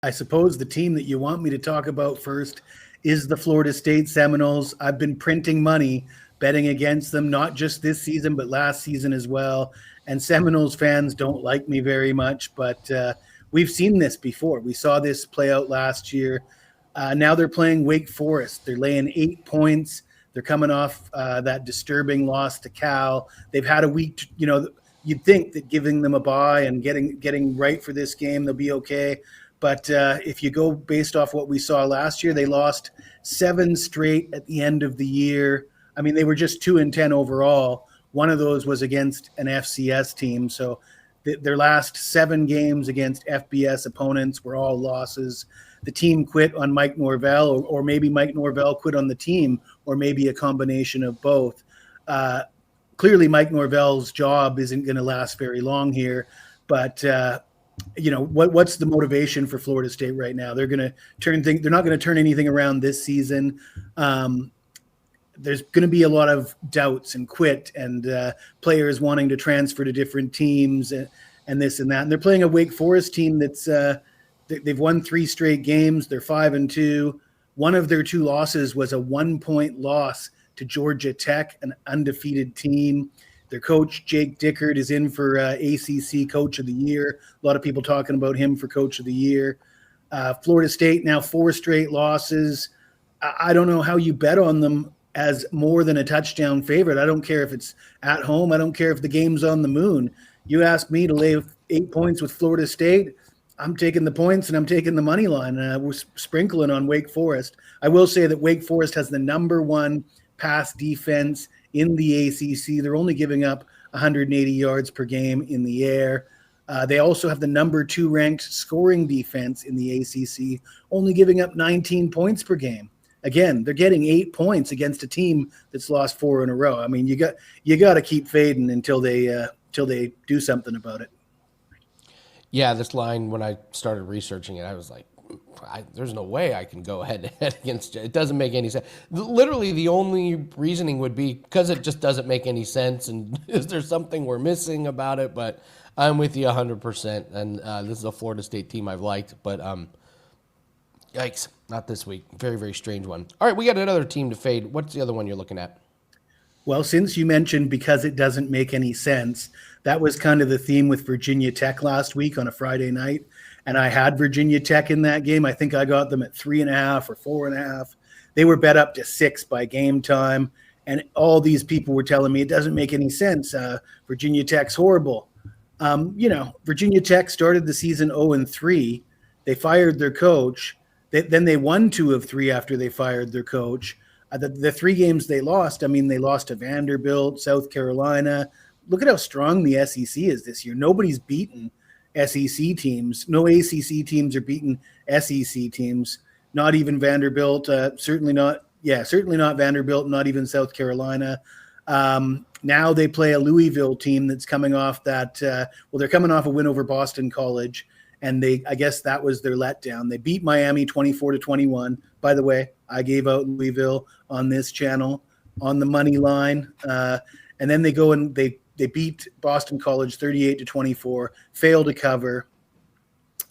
I suppose the team that you want me to talk about first is the Florida State Seminoles. I've been printing money betting against them, not just this season, but last season as well. And Seminoles fans don't like me very much, but we've seen this before. We saw this play out last year. Now they're playing Wake Forest. They're laying 8 points. They're coming off that disturbing loss to Cal. They've had a week, you'd think that giving them a bye and getting right for this game, they'll be okay. But if you go based off what we saw last year, they lost 7 straight at the end of the year. I mean, they were just 2-10 overall. One of those was against an FCS team. So their last 7 games against FBS opponents were all losses. The team quit on Mike Norvell, or maybe Mike Norvell quit on the team, or maybe a combination of both. Clearly, Mike Norvell's job isn't going to last very long here, but what's the motivation for Florida State right now? They're going to they're not going to turn anything around this season. There's going to be a lot of doubts and quit and players wanting to transfer to different teams and this and that. And they're playing a Wake Forest team that's they've won 3 straight games. They're 5-2. One of their 2 losses was a 1-point loss to Georgia Tech, an undefeated team. Their coach, Jake Dickert, is in for ACC Coach of the Year. A lot of people talking about him for Coach of the Year. Florida State, now 4 straight losses. I don't know how you bet on them as more than a touchdown favorite. I don't care if it's at home. I don't care if the game's on the moon. You ask me to lay 8 points with Florida State, I'm taking the points and I'm taking the money line. We're sprinkling on Wake Forest. I will say that Wake Forest has the number 1 pass defense in the ACC. They're only giving up 180 yards per game in the air. They also have the number 2 ranked scoring defense in the ACC, only giving up 19 points per game. Again, they're getting 8 points against a team that's lost 4 in a row. I mean, you got to keep fading until they do something about it. Yeah, this line, when I started researching it, I was like, there's no way I can go head to head against it. It doesn't make any sense. Literally, the only reasoning would be because it just doesn't make any sense. And is there something we're missing about it? But I'm with you 100%. And this is a Florida State team I've liked. But yikes, not this week. Very, very strange one. All right, we got another team to fade. What's the other one you're looking at? Well, since you mentioned because it doesn't make any sense, that was kind of the theme with Virginia Tech last week on a Friday night. And I had Virginia Tech in that game. I think I got them at 3.5 or 4.5. They were bet up to 6 by game time. And all these people were telling me it doesn't make any sense. Virginia Tech's horrible. Virginia Tech started the season 0-3. They fired their coach. Then they won 2 of 3 after they fired their coach. The 3 games they lost, I mean, they lost to Vanderbilt, South Carolina. Look at how strong the SEC is this year. Nobody's beaten SEC teams. No ACC teams are beating SEC teams. Not even Vanderbilt. Certainly not Vanderbilt. Not even South Carolina. Now they play a Louisville team that's coming off that. They're coming off a win over Boston College, and I guess that was their letdown. They beat Miami 24-21. By the way, I gave out Louisville on this channel on the money line, and then they go and they beat Boston College 38-24, fail to cover.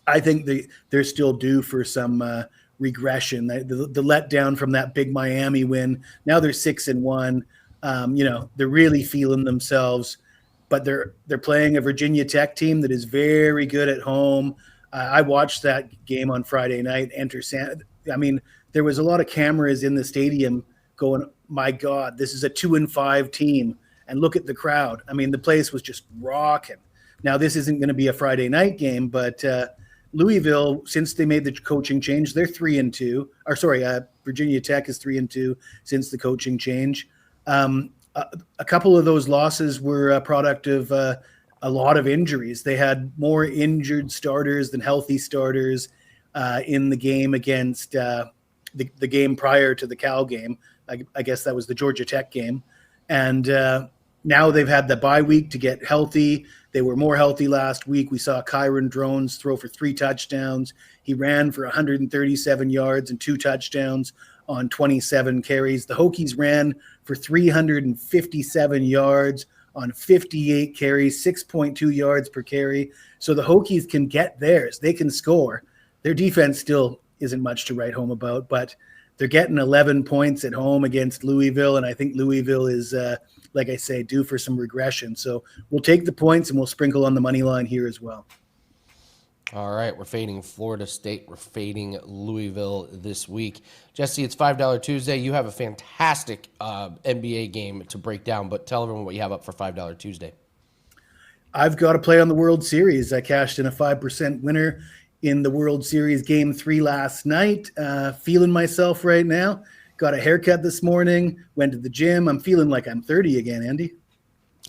I think they're still due for some regression. The letdown from that big Miami win. Now they're 6-1. They're really feeling themselves, but they're playing a Virginia Tech team that is very good at home. I watched that game on Friday night. There was a lot of cameras in the stadium going, my God, this is a 2-5 team. And look at the crowd. I mean, the place was just rocking. Now, this isn't going to be a Friday night game, but Louisville, since they made the coaching change, they're 3-2. Virginia Tech is 3-2 since the coaching change. A couple of those losses were a product of a lot of injuries. They had more injured starters than healthy starters in the game against the game prior to the Cal game. I guess that was the Georgia Tech game. And now they've had the bye week to get healthy. They were more healthy last week. We saw Kyron Drones throw for 3 touchdowns. He ran for 137 yards and 2 touchdowns on 27 carries. The Hokies ran for 357 yards on 58 carries, 6.2 yards per carry. So the Hokies can get theirs. They can score. Their defense still isn't much to write home about, but they're getting 11 points at home against Louisville, and I think Louisville is, like I say, due for some regression. So we'll take the points and we'll sprinkle on the money line here as well. All right, we're fading Florida State. We're fading Louisville this week. Jesse, it's $5 Tuesday. You have a fantastic NBA game to break down, but tell everyone what you have up for $5 Tuesday. I've got to play on the World Series. I cashed in a 5% winner in the World Series Game 3 last night. Feeling myself right now. Got a haircut this morning. Went to the gym. I'm feeling like I'm 30 again, Andy.